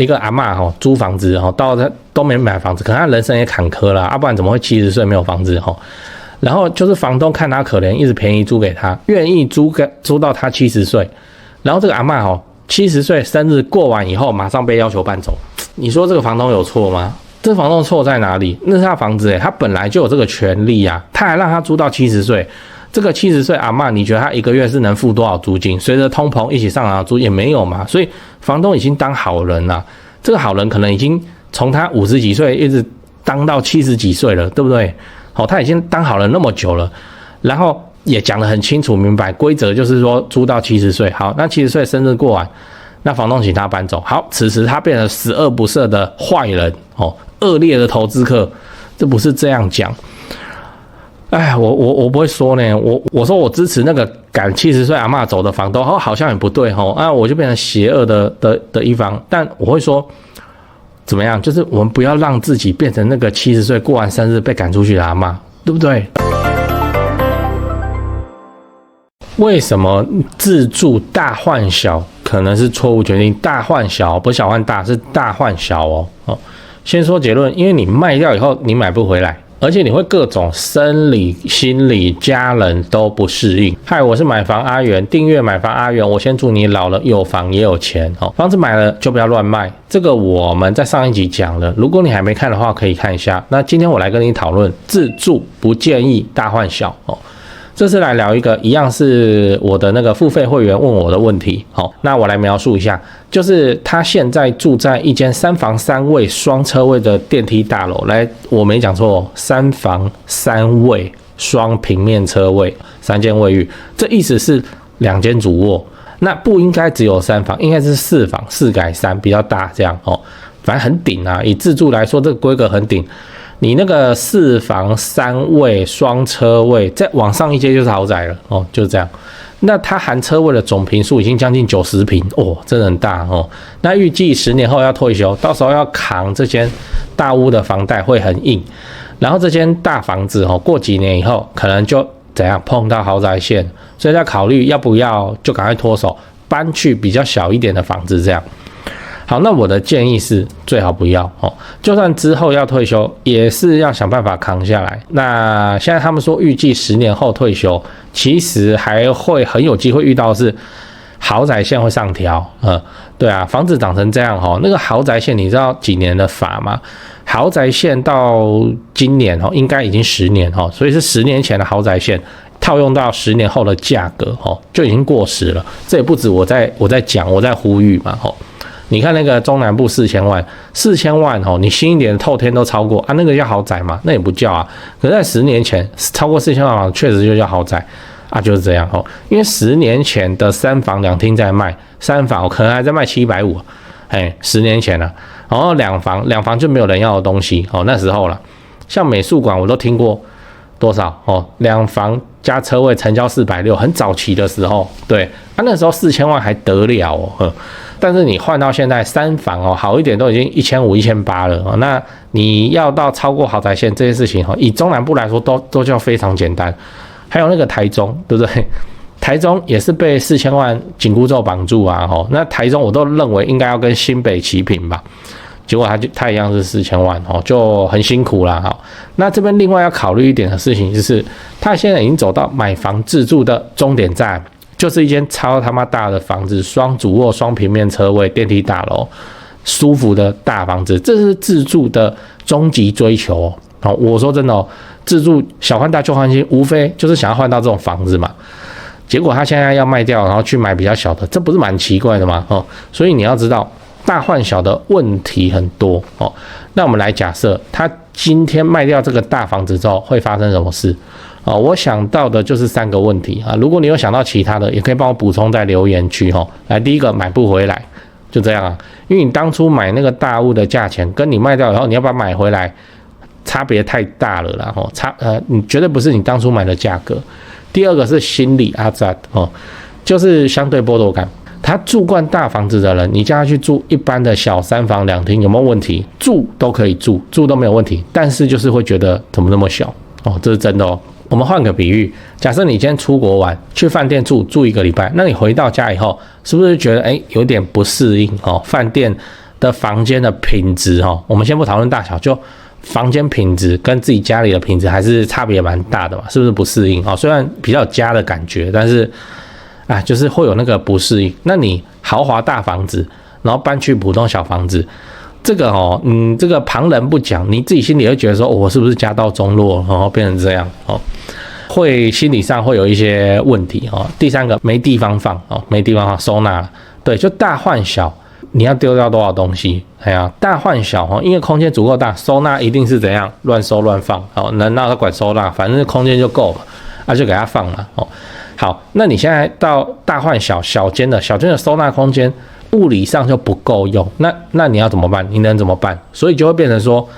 一个阿嬷租房子到他都没买房子，可能他人生也坎坷啦，不然怎么会70岁没有房子然后就是房东看他可怜，一直便宜租给他，愿意租到他70岁，然后这个阿嬷70岁生日过完以后，马上被要求搬走。你说这个房东有错吗？这房东错在哪里？那是他房子他本来就有这个权利啊，他还让他租到70岁。这个70岁阿嬷，你觉得他一个月是能付多少租金？随着通膨一起上涨，租也没有嘛。所以房东已经当好人了，这个好人可能已经从他50几岁一直当到70几岁了，对不对？他已经当好人那么久了，然后也讲得很清楚明白，规则就是说租到70岁。好，那70岁生日过完，那房东请他搬走。好，此时他变成十恶不赦的坏人恶劣的投资客，这不是这样讲。哎，我不会说呢，我说我支持那个赶70岁阿嬷走的房东，好像也不对我就变成邪恶的一方。但我会说，怎么样？就是我们不要让自己变成那个70岁过完生日被赶出去的阿嬷，对不对？为什么自住大换小可能是错误决定？大换小不是小换大，是大换小先说结论，因为你卖掉以后你买不回来，而且你会各种生理、心理、家人都不适应。嗨，我是买房阿元，订阅买房阿元，我先祝你老了有房也有钱房子买了就不要乱卖，这个我们在上一集讲了，如果你还没看的话可以看一下。那今天我来跟你讨论自住不建议大换小这次来聊一个一样是我的那个付费会员问我的问题那我来描述一下，就是他现在住在一间3房3卫双车位的电梯大楼，来，我没讲错，3房3卫双平面车位，3间卫浴，这意思是2间主卧，那不应该只有3房，应该是4房4改3比较大这样反正很顶啊，以自住来说这个规格很顶。你那个4房3卫双车位，再往上一阶就是豪宅了就是这样。那它含车位的总坪数已经将近90坪真的很大那预计10年后要退休，到时候要扛这间大屋的房贷会很硬。然后这间大房子过几年以后可能就怎样碰到豪宅线，所以要考虑要不要就赶快脱手，搬去比较小一点的房子这样。好，那我的建议是最好不要就算之后要退休，也是要想办法扛下来。那现在他们说预计10年后退休，其实还会很有机会遇到的是豪宅线会上调对啊，房子长成这样那个豪宅线你知道几年的法吗？豪宅线到今年应该已经10年所以是10年前的豪宅线套用到10年后的价格就已经过时了。这也不止我在讲，我在呼吁嘛你看那个中南部4000万，4000万你新一点的透天都超过啊，那个叫豪宅吗？那也不叫啊。可是在10年前超过4000万房确实就叫豪宅啊，就是这样因为10年前的3房2厅在卖，3房可能还在卖750， 10年前了，然后两房就没有人要的东西那时候了。像美术馆我都听过多少2房加车位成交460，很早期的时候，对那时候4000万还得了但是你换到现在3房好一点都已经1500、1800了那你要到超过豪宅线这件事情以中南部来说都叫非常简单。还有那个台中，对不对？台中也是被4000万紧箍咒绑住啊那台中我都认为应该要跟新北齐平吧，结果他一样是4000万就很辛苦啦那这边另外要考虑一点的事情就是，他现在已经走到买房自住的终点站，就是一间超他妈大的房子，双主卧双平面车位电梯大楼，舒服的大房子，这是自住的终极追求我说真的自住小换大旧换新，无非就是想要换到这种房子嘛。结果他现在要卖掉，然后去买比较小的，这不是蛮奇怪的吗所以你要知道大换小的问题很多那我们来假设他今天卖掉这个大房子之后会发生什么事我想到的就是3个问题如果你有想到其他的，也可以帮我补充在留言区来，第一个买不回来，就这样因为你当初买那个大屋的价钱，跟你卖掉以后你要把它买回来，差别太大了啦你绝对不是你当初买的价格。第二个是心理阿扎就是相对剥夺感。他住惯大房子的人，你叫他去住一般的小3房2厅有没有问题？住都可以住都没有问题，但是就是会觉得怎么那么小这是真的我们换个比喻，假设你今天出国玩，去饭店住1个礼拜，那你回到家以后，是不是觉得有点不适应饭店的房间的品质哦，我们先不讨论大小，就房间品质跟自己家里的品质还是差别蛮大的嘛，是不是不适应哦？虽然比较有家的感觉，但是就是会有那个不适应。那你豪华大房子，然后搬去普通小房子，这个这个旁人不讲，你自己心里会觉得说，我是不是家道中落，然后变成这样哦？会心理上会有一些问题哦。第三个，没地方放哦，没地方放收纳，对，就大换小。你要丢掉多少东西？大换小哦，因为空间足够大，收纳一定是怎样乱收乱放哦，能让他管收纳，反正空间就够了，就给他放了哦。好，那你现在到大换小，小间的收纳空间，物理上就不够用，那你要怎么办？你能怎么办？所以就会变成说，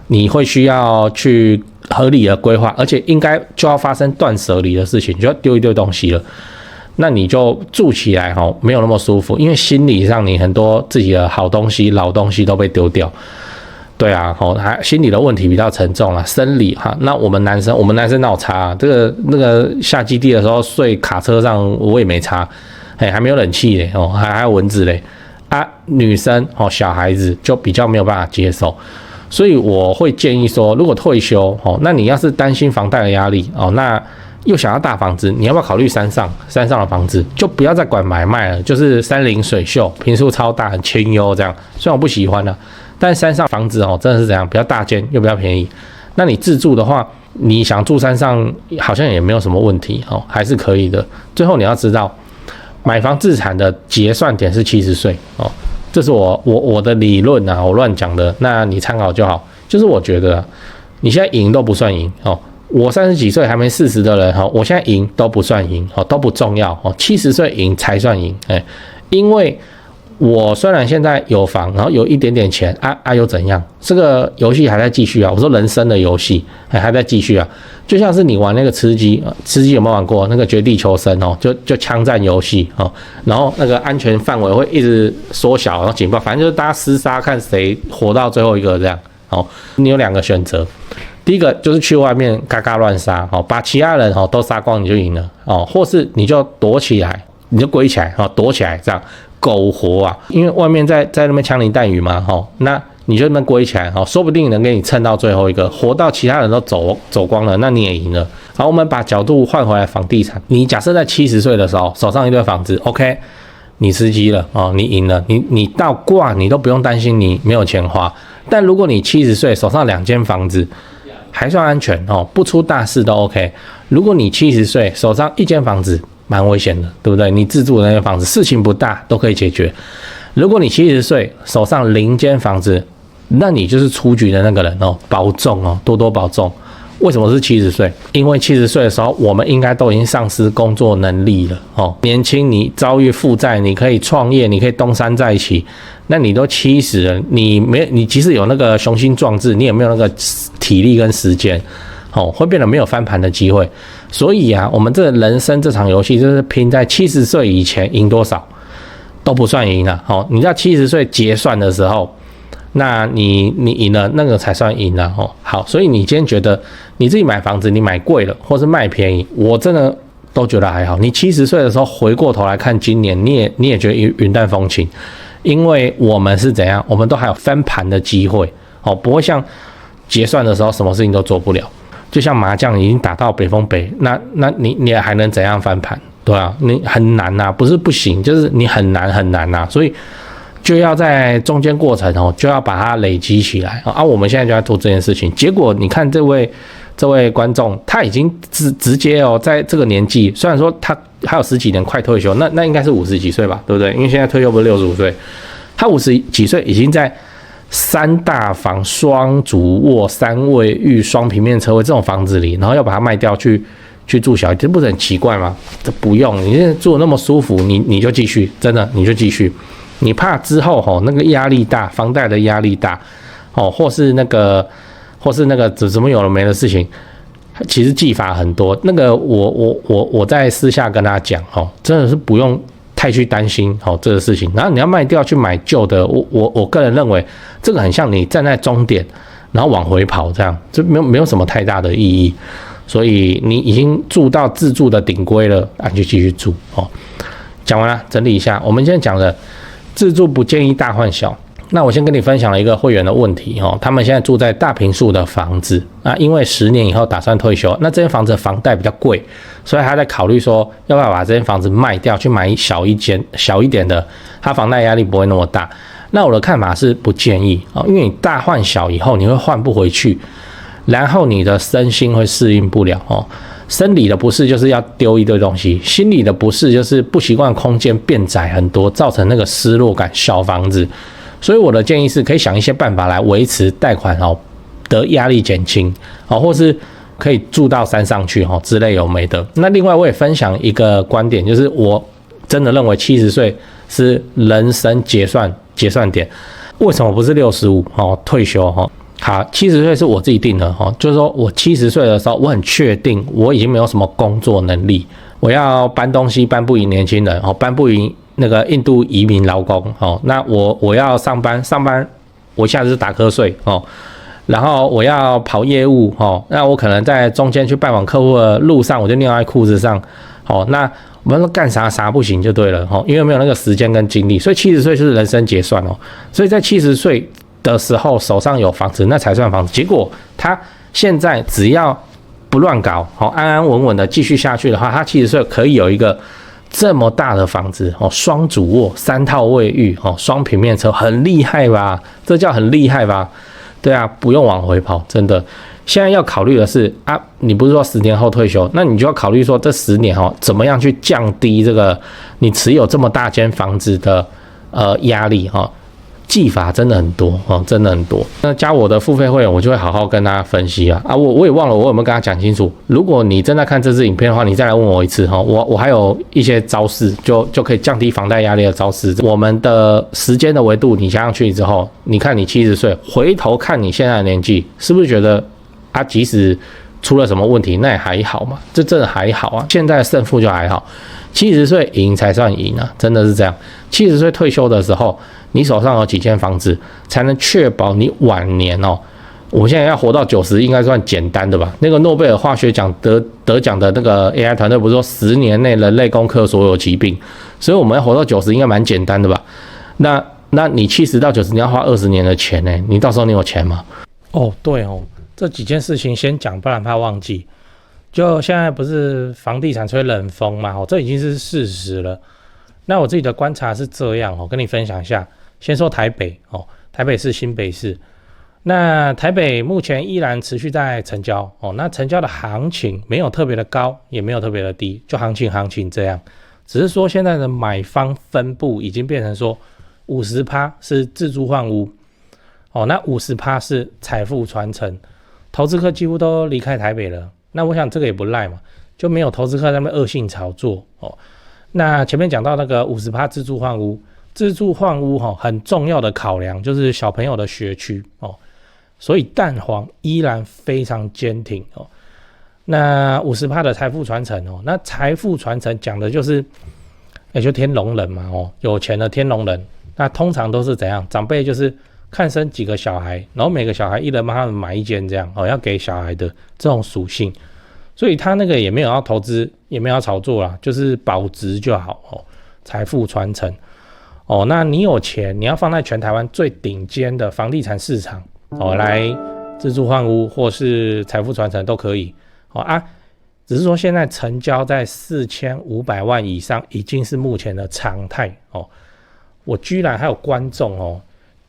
你会需要去合理的规划，而且应该就要发生断舍离的事情，就要丢一堆东西了。那你就住起来没有那么舒服，因为心理上你很多自己的好东西、老东西都被丢掉。对啊，心理的问题比较沉重啦，生理哈。那我们男生哪有差这个那个下基地的时候睡卡车上，我也没差，还没有冷气嘞还有蚊子嘞女生小孩子就比较没有办法接受。所以我会建议说，如果退休那你要是担心房贷的压力那又想要大房子，你要不要考虑山上的房子？就不要再管买卖了，就是山林水秀，坪数超大，很清幽这样。虽然我不喜欢但山上房子真的是怎样，比较大间又比较便宜。那你自住的话，你想住山上好像也没有什么问题还是可以的。最后你要知道，买房自产的结算点是70岁这是我的理论我乱讲的，那你参考就好。就是我觉得你现在赢都不算赢我30几岁还没40的人我现在赢都不算赢都不重要70岁赢才算赢因为我虽然现在有房，然后有一点点钱又怎样？这个游戏还在继续我说人生的游戏还在继续就像是你玩那个吃鸡有没有玩过那个绝地求生就枪战游戏然后那个安全范围会一直缩小，然后警报，反正就是大家厮杀，看谁活到最后一个这样你有2个选择。第一个就是去外面嘎嘎乱杀把其他人都杀光你就赢了或是你就躲起来，你就归起来躲起来这样苟活因为外面在那边枪林弹雨嘛那你就那边归起来说不定能给你撑到最后一个，活到其他人都走光了，那你也赢了。好，我们把角度换回来房地产，你假设在70岁的时候手上一堆房子 OK， 你吃鸡了你赢了，你到挂你都不用担心你没有钱花。但如果你70岁手上2间房子还算安全不出大事都 OK。如果你70岁手上1间房子，蛮危险的，对不对？你自住的那间房子事情不大，都可以解决。如果你70岁手上0间房子，那你就是出局的那个人保重多多保重。为什么是70岁？因为70岁的时候，我们应该都已经丧失工作能力了年轻你遭遇负债，你可以创业，你可以东山再起。那你都70了，你即使有那个雄心壮志，你也没有那个体力跟时间会变得没有翻盘的机会。所以我们这人生这场游戏就是拼在70岁以前赢多少都不算赢了你在70岁结算的时候，那你赢了，那个才算赢了好，所以你今天觉得你自己买房子你买贵了或是卖便宜，我真的都觉得还好。你70岁的时候回过头来看今年，你也觉得云淡风轻，因为我们是怎样，我们都还有翻盘的机会不会像结算的时候什么事情都做不了。就像麻将已经打到北风北，那你还能怎样翻盘？对啊，你很难不是不行，就是你很难所以就要在中间过程就要把它累积起来我们现在就在做这件事情。结果你看这位观众，他已经直接在这个年纪，虽然说他还有10几年快退休，那应该是50几岁吧，对不对？因为现在退休不是65岁，他50几岁已经在3大房、双主卧、3卫浴、双平面车位这种房子里，然后要把它卖掉去住小，这不是很奇怪吗？这不用，你现在住得那么舒服，你就继续，真的你就继续。你怕之后那个压力大，房贷的压力大或是那个怎么有了没的事情，其实技法很多。那个我在私下跟他讲真的是不用太去担心这个事情。然后你要卖掉去买旧的，我个人认为这个很像你站在终点然后往回跑这样，就没有什么太大的意义。所以你已经住到自住的顶规了你就继续住讲完了，整理一下，我们现在讲的自住不建议大换小，那我先跟你分享了一个会员的问题哦，他们现在住在大坪数的房子，那因为10年以后打算退休，那这间房子的房贷比较贵，所以他在考虑说要不要把这间房子卖掉，去买小一点的，他房贷压力不会那么大。那我的看法是不建议哦，因为你大换小以后你会换不回去，然后你的身心会适应不了哦。生理的不适就是要丢一堆东西，心理的不适就是不习惯空间变窄很多，造成那个失落感。小房子。所以我的建议是可以想一些办法来维持贷款的压力减轻，或是可以住到山上去之类有没的。那另外我也分享一个观点，就是我真的认为70岁是人生结算点。为什么不是65退休好，70岁是我自己定的就是说我70岁的时候，我很确定我已经没有什么工作能力，我要搬东西搬不赢年轻人搬不赢那个印度移民劳工那我要上班，我下次是打瞌睡然后我要跑业务那我可能在中间去拜访客户的路上，我就尿在裤子上那我们说干啥不行就对了因为没有那个时间跟精力，所以70岁就是人生结算所以在70岁的时候手上有房子那才算房子。结果他现在只要不乱搞安安稳稳的继续下去的话，他70岁可以有一个这么大的房子双主卧3套卫浴双平面车，很厉害吧？这叫很厉害吧？对啊，不用往回跑，真的。现在要考虑的是你不是说10年后退休，那你就要考虑说这10年怎么样去降低这个你持有这么大间房子的压力技法真的很多真的很多。那加我的付费会员，我就会好好跟大家分析我也忘了我有没有跟他讲清楚。如果你正在看这支影片的话，你再来问我一次我还有一些招式就可以降低房贷压力的招式。我们的时间的维度你加上去之后，你看你70岁回头看你现在的年纪，是不是觉得即使出了什么问题那也还好嘛？这真的还好现在的胜负就还好。70岁赢才算赢真的是这样。70岁退休的时候，你手上有几间房子，才能确保你晚年我现在要活到90，应该算简单的吧？那个诺贝尔化学奖得奖的那个 AI 团队不是说10年内人类攻克所有疾病，所以我们要活到90应该蛮简单的吧？那你70到90，你要花20年的钱呢？你到时候你有钱吗？对这几件事情先讲，不然怕忘记。就现在不是房地产吹冷风嘛？这已经是事实了。那我自己的观察是这样跟你分享一下。先说台北台北市、新北市。那台北目前依然持续在成交那成交的行情没有特别的高，也没有特别的低，就行情这样。只是说现在的买方分布已经变成说 50% 是自住换屋那 50% 是财富传承，投资客几乎都离开台北了。那我想这个也不赖嘛，就没有投资客在那边恶性炒作那前面讲到那个 50% 自住换屋很重要的考量就是小朋友的学区所以蛋黄依然非常坚挺那 50% 的财富传承那财富传承讲的就是就天龙人嘛有钱的天龙人。那通常都是怎样？长辈就是看生几个小孩，然后每个小孩一人帮他们买一间这样要给小孩的这种属性。所以他那个也没有要投资，也没有要炒作啦，就是保值就好财富传承那你有钱，你要放在全台湾最顶尖的房地产市场来自住换屋或是财富传承都可以只是说现在成交在4500万以上已经是目前的常态我居然还有观众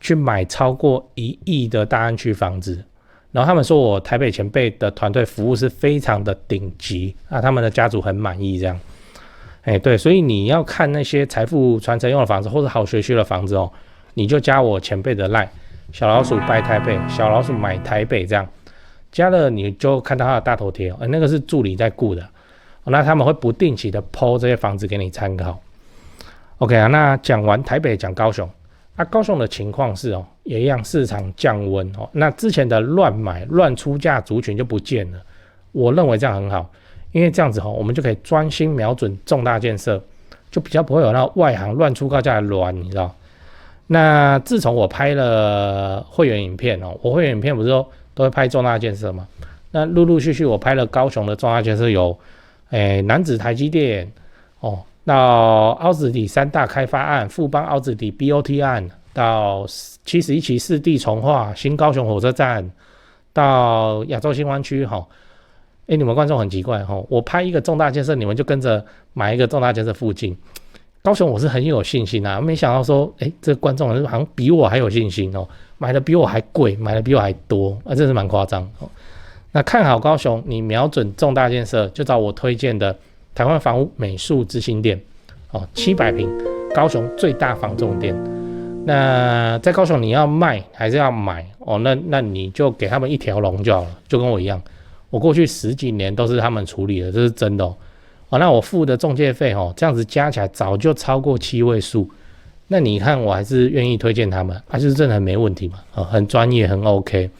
去买超过1亿的大安区房子，然后他们说我台北前辈的团队服务是非常的顶级他们的家族很满意这样对，所以你要看那些财富传承用的房子或者好学区的房子你就加我前辈的 LINE 小老鼠拜台北，小老鼠买台北这样加了，你就看到他的大头贴那个是助理在顾的那他们会不定期的 po 这些房子给你参考。OK 那讲完台北讲高雄高雄的情况是也一样，市场降温那之前的乱买乱出价族群就不见了。我认为这样很好，因为这样子我们就可以专心瞄准重大建设，就比较不会有那外行乱出高价的乱，你知道。那自从我拍了会员影片我会员影片不是说都会拍重大建设嘛，那陆陆续续我拍了高雄的重大建设有楠梓台积电到凹子底3大开发案、富邦凹子底 BOT 案到71期市地重划，新高雄火车站，到亚洲新湾区哈。你们观众很奇怪哈，我拍一个重大建设，你们就跟着买一个重大建设附近。高雄我是很有信心啊，没想到说，这个观众好像比我还有信心哦，买的比我还贵，买的比我还多，真是蛮夸张哦。那看好高雄，你瞄准重大建设，就找我推荐的台湾房屋美术之星店哦，700坪，高雄最大房仲店。那在高雄你要卖还是要买哦？那你就给他们一条龙就好了，就跟我一样。我过去10几年都是他们处理的，这是真的哦。那我付的中介费哦，这样子加起来早就超过7位数。那你看我还是愿意推荐他们，就是真的很没问题嘛，很专业，很 OK。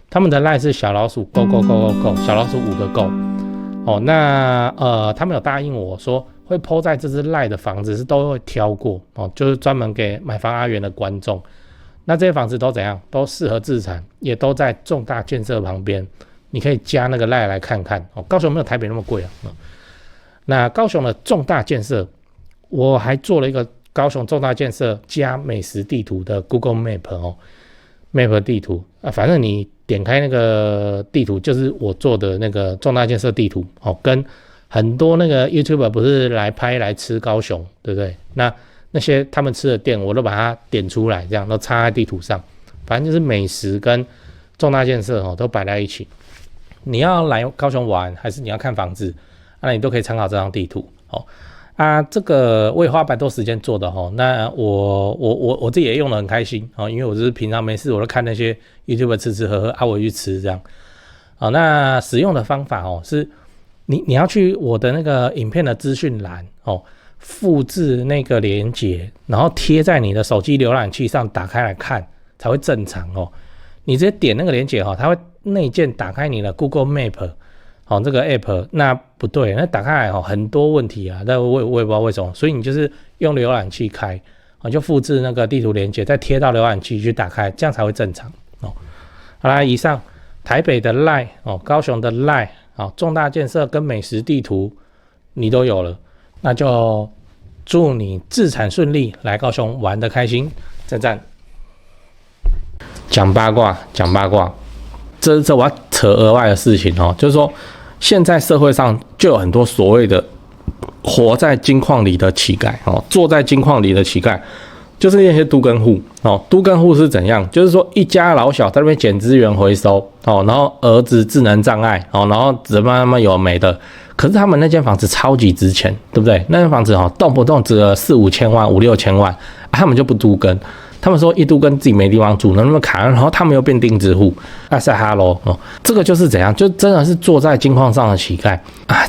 他们的 LINE 是小老鼠 go， 小老鼠5个 go。哦，那他们有答应我说会 po 在这支 LINE 的房子是都会挑过哦，就是专门给买房阿元的观众。那这些房子都怎样？都适合自产，也都在重大建设旁边。你可以加那个 LINE 来看看哦。高雄没有台北那么贵啊。那高雄的重大建设，我还做了一个高雄重大建设加美食地图的 Google Map 哦 ，Map 地图啊，反正你点开那个地图，就是我做的那个重大建设地图哦，跟很多那个 YouTuber 不是来拍来吃高雄，对不对？那些他们吃的店，我都把它点出来，这样都插在地图上，反正就是美食跟重大建设哦，都摆在一起。你要来高雄玩，还是你要看房子，那你都可以参考这张地图哦。这个我也花100多时间做的哦。那我自己也用得很开心哦，因为我就是平常没事我都看那些 YouTuber 吃喝喝我去吃这样。那使用的方法哦，是你要去我的那个影片的资讯栏哦，复制那个连结，然后贴在你的手机浏览器上，打开来看才会正常哦。你直接点那个连结哦，它会内建打开你的 Google Map 这个 App， 那不对，那打开来很多问题啊，但我也不知道为什么，所以你就是用浏览器开就复制那个地图连结，再贴到浏览器去打开，这样才会正常哦。好啦，以上台北的 LINE 高雄的 LINE 重大建设跟美食地图你都有了，那就祝你自产顺利，来高雄玩得开心，赞。讲八卦，这我要扯额外的事情就是说，现在社会上就有很多所谓的活在金矿里的乞丐坐在金矿里的乞丐，就是那些都更户都更户是怎样？就是说一家老小在那边捡资源回收然后儿子智能障碍然后怎么有没的，可是他们那间房子超级值钱，对不对？那间房子动不动值了4-5千万、5-6千万，他们就不都更。他们说一都跟自己没地方住，那么卡，然后他们又变定制户，塞哈喽这个就是怎样？就真的是坐在金矿上的乞丐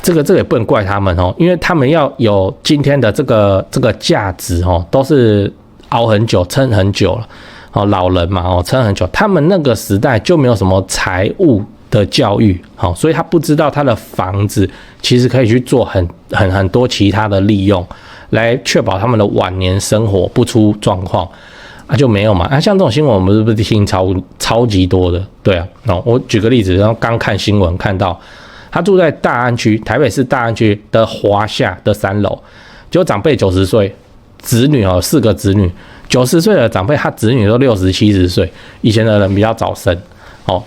这个也不能怪他们因为他们要有今天的这个价值都是熬很久、撑很久了老人嘛撑很久，他们那个时代就没有什么财务的教育所以他不知道他的房子其实可以去做很多其他的利用，来确保他们的晚年生活不出状况。就没有嘛像这种新闻我们是不是听超级多的？对啊我举个例子，然后刚看新闻看到他住在大安区，台北市大安区的华夏的3楼，结果长辈90岁，子女4个子女，90岁的长辈他子女都60-70岁，以前的人比较早生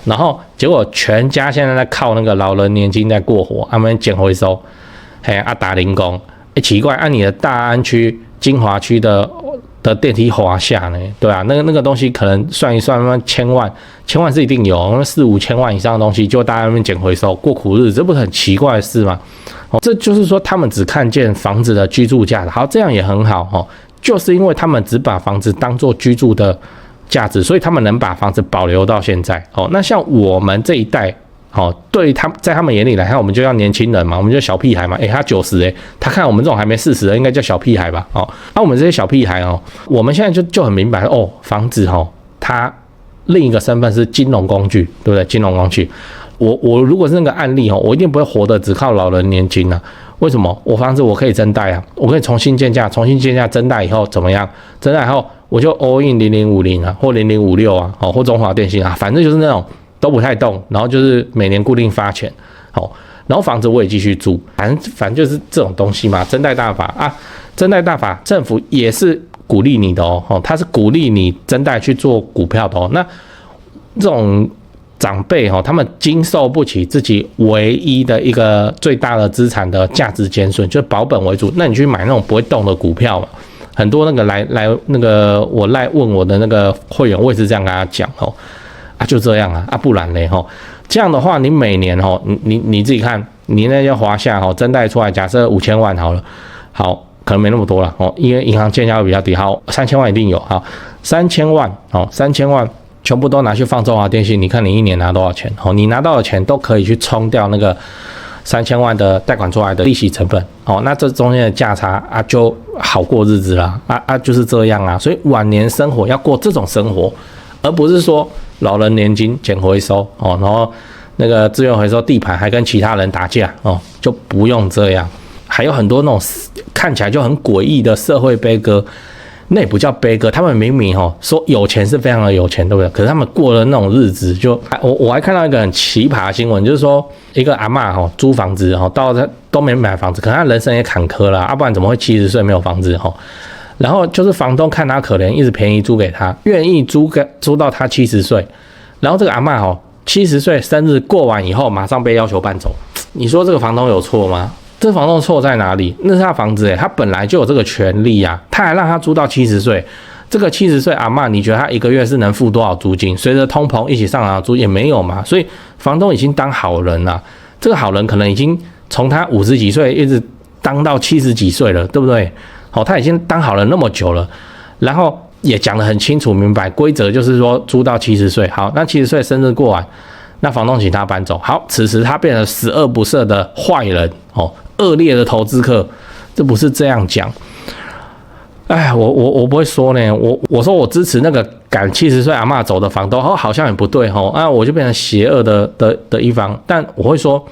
然后结果全家现在在靠那个老人年金在过活，他们捡回收打零工奇怪你的大安区金华区的电梯华夏呢？对啊，那个东西可能算一算千万是一定有，4-5千万以上的东西就大家在那边捡回收过苦日子，这不是很奇怪的事吗？这就是说他们只看见房子的居住价值，好，这样也很好就是因为他们只把房子当作居住的价值，所以他们能把房子保留到现在那像我们这一代对在他们眼里来看，我们就叫年轻人嘛，我们就小屁孩嘛。他90他看我们这种还没40的，应该叫小屁孩吧？我们这些小屁孩我们现在就很明白房子它另一个身份是金融工具，对不对？金融工具，我如果是那个案例我一定不会活得只靠老人年金啊。为什么？我房子我可以增贷啊，我可以重新建价增贷以后怎么样？增贷以后我就 all in 0050啊，或0056啊，或中华电信啊，反正就是那种。都不太动，然后就是每年固定发钱，然后房子我也继续住，反正就是这种东西嘛。增贷大法政府也是鼓励你的哦，他是鼓励你增贷去做股票的哦。那这种长辈哦，他们经受不起自己唯一的一个最大的资产的价值减损，就保本为主。那你去买那种不会动的股票嘛？很多那个来那个我来问我的那个会员，我也是这样跟他讲哦，就这样啊，不然嘞吼，这样的话你每年吼，你自己看，你那些华夏吼增贷出来，假设5000万好了，好，可能没那么多了哦，因为银行建价比较低，好，3000万一定有，好，3000万哦，3000万。全部都拿去放中华电信，你看你一年拿多少钱？哦，你拿到的钱都可以去冲掉那个3000万的贷款出来的利息成本。哦，那这中间的价差啊，就好过日子啦。就是这样啊。所以晚年生活要过这种生活，而不是说老人年金捡回收哦，然后那个资源回收地盘还跟其他人打架哦，就不用这样。还有很多那种看起来就很诡异的社会悲歌。那也不叫悲歌，他们明明说有钱是非常的有钱，对不对？可是他们过了那种日子就，我还看到一个很奇葩的新闻，就是说一个阿嬷租房子到他都没买房子，可能他人生也坎坷了，不然怎么会70岁没有房子然后就是房东看他可怜，一直便宜租给他，愿意租到他70岁，然后这个阿嬷70岁生日过完以后，马上被要求搬走，你说这个房东有错吗？这房东错在哪里？那是他房子他本来就有这个权利啊，他还让他租到70岁。这个70岁阿嬷，你觉得他一个月是能付多少租金？随着通膨一起上涨的租也没有嘛，所以房东已经当好人了。这个好人可能已经从他50几岁一直当到70几岁了，对不对？他已经当好人那么久了，然后也讲得很清楚明白，规则就是说租到70岁。好，那70岁生日过完，那房东请他搬走。好，此时他变成十恶不赦的坏人恶劣的投资客，这不是这样讲。哎，我不会说呢，我说我支持那个赶70岁阿嬷走的房东，好像也不对我就变成邪恶的一方。但我会说，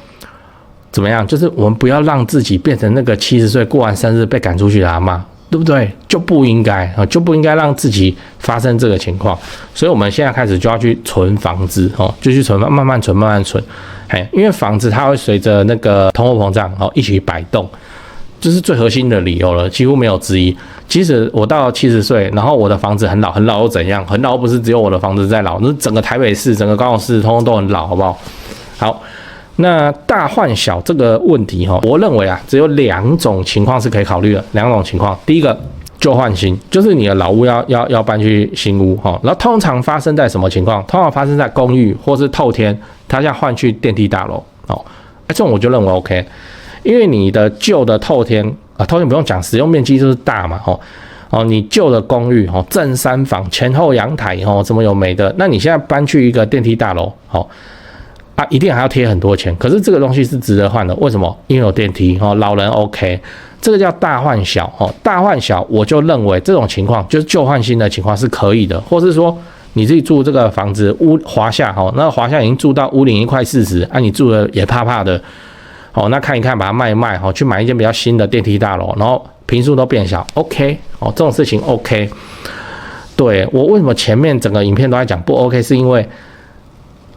怎么样？就是我们不要让自己变成那个70岁过完生日被赶出去的阿嬷，对不对？就不应该让自己发生这个情况。所以我们现在开始就要去存房子就去存，慢慢存。因为房子它会随着那个通货膨胀一起摆动，这是最核心的理由了，几乎没有之一。即使我到70岁，然后我的房子很老又怎样？很老不是只有我的房子在老，那整个台北市、整个高雄市通通都很老，好不好？好，那大换小这个问题我认为只有2种情况是可以考虑的。2种情况，第一个旧换新，就是你的老屋要搬去新屋然后通常发生在什么情况？通常发生在公寓或是透天，它要换去电梯大楼这种我就认为 OK， 因为你的旧的透天透天不用讲，使用面积就是大嘛你旧的公寓正3房前后阳台怎么有没的？那你现在搬去一个电梯大楼一定还要贴很多钱，可是这个东西是值得换的。为什么？因为有电梯老人 OK， 这个叫大换小大换小，我就认为这种情况就是旧换新的情况是可以的，或是说你自己住这个房子华夏那华夏已经住到屋龄快40你住的也怕怕的那看一看把它卖一卖去买一间比较新的电梯大楼，然后坪数都变小 OK 这种事情 OK。对，我为什么前面整个影片都在讲不 OK， 是因为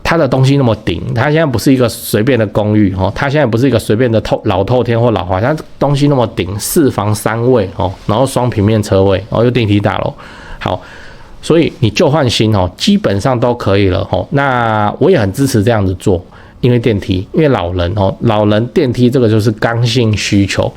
它的东西那么顶，它现在不是一个随便的公寓它现在不是一个随便的老透天或老华夏，它东西那么顶，4房3卫然后双平面车位，然后又电梯大楼。好，所以你旧换新基本上都可以了那我也很支持这样子做，因为电梯，因为老人电梯这个就是刚性需求，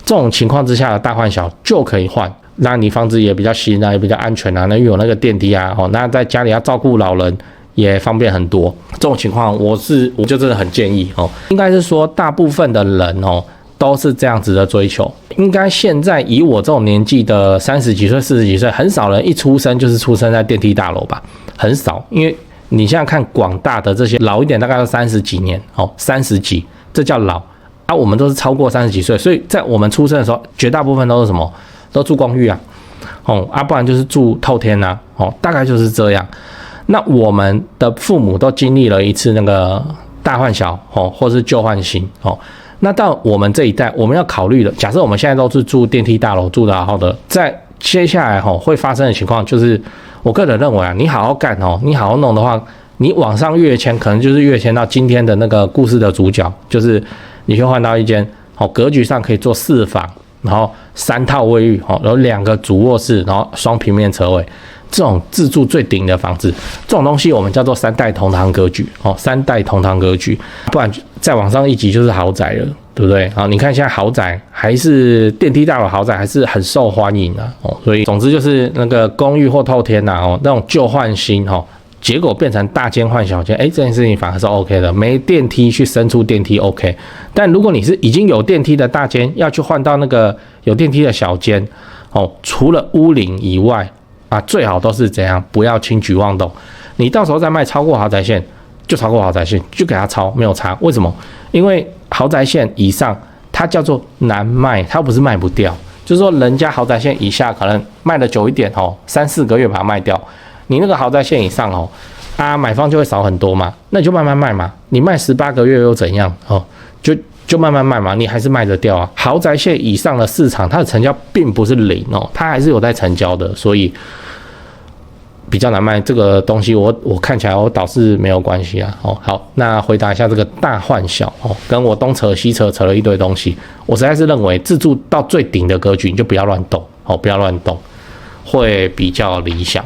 这种情况之下的大换小就可以换。那你房子也比较新也比较安全那又有那个电梯那在家里要照顾老人也方便很多。这种情况我就真的很建议应该是说大部分的人都是这样子的追求。应该现在以我这种年纪的30几岁、40几岁，很少人一出生就是出生在电梯大楼吧，很少。因为你现在看广大的这些老一点，大概都30几年30几，这叫老我们都是超过30几岁，所以在我们出生的时候，绝大部分都是什么？都住公寓不然就是住透天大概就是这样。那我们的父母都经历了一次那个大换小或是旧换新那到我们这一代，我们要考虑的，假设我们现在都是住电梯大楼，住得好好的，在接下来会发生的情况就是，我个人认为你好好干你好好弄的话，你往上跃迁，可能就是跃迁到今天的那个故事的主角，就是你去换到一间格局上可以做4房然后3套卫浴，有2个主卧室，然后双平面车位，这种自住最顶的房子，这种东西我们叫做3代同堂格局，3代同堂格局，不然再往上一级就是豪宅了，对不对？好，你看现在豪宅还是电梯大楼豪宅还是很受欢迎啊，所以总之就是那个公寓或透天啊，那种旧换新结果变成大间换小间，这件事情反而是 OK 的，没电梯去伸出电梯 OK， 但如果你是已经有电梯的大间，要去换到那个有电梯的小间，除了屋龄以外啊，最好都是怎样，不要轻举妄动。你到时候再卖超过豪宅线，就超过豪宅线，就给它超，没有差。为什么？因为豪宅线以上，它叫做难卖，它不是卖不掉，就是说人家豪宅线以下可能卖的久一点3-4个月把它卖掉。你那个豪宅线以上买方就会少很多嘛，那你就慢慢卖嘛，你卖18个月又怎样就慢慢卖嘛，你还是卖得掉啊。豪宅线以上的市场，它的成交并不是零它还是有在成交的，所以比较难卖。这个东西我看起来我倒是没有关系啊。好，那回答一下这个大换小跟我东扯西扯了一堆东西，我实在是认为自住到最顶的格局，你就不要乱动不要乱动，会比较理想。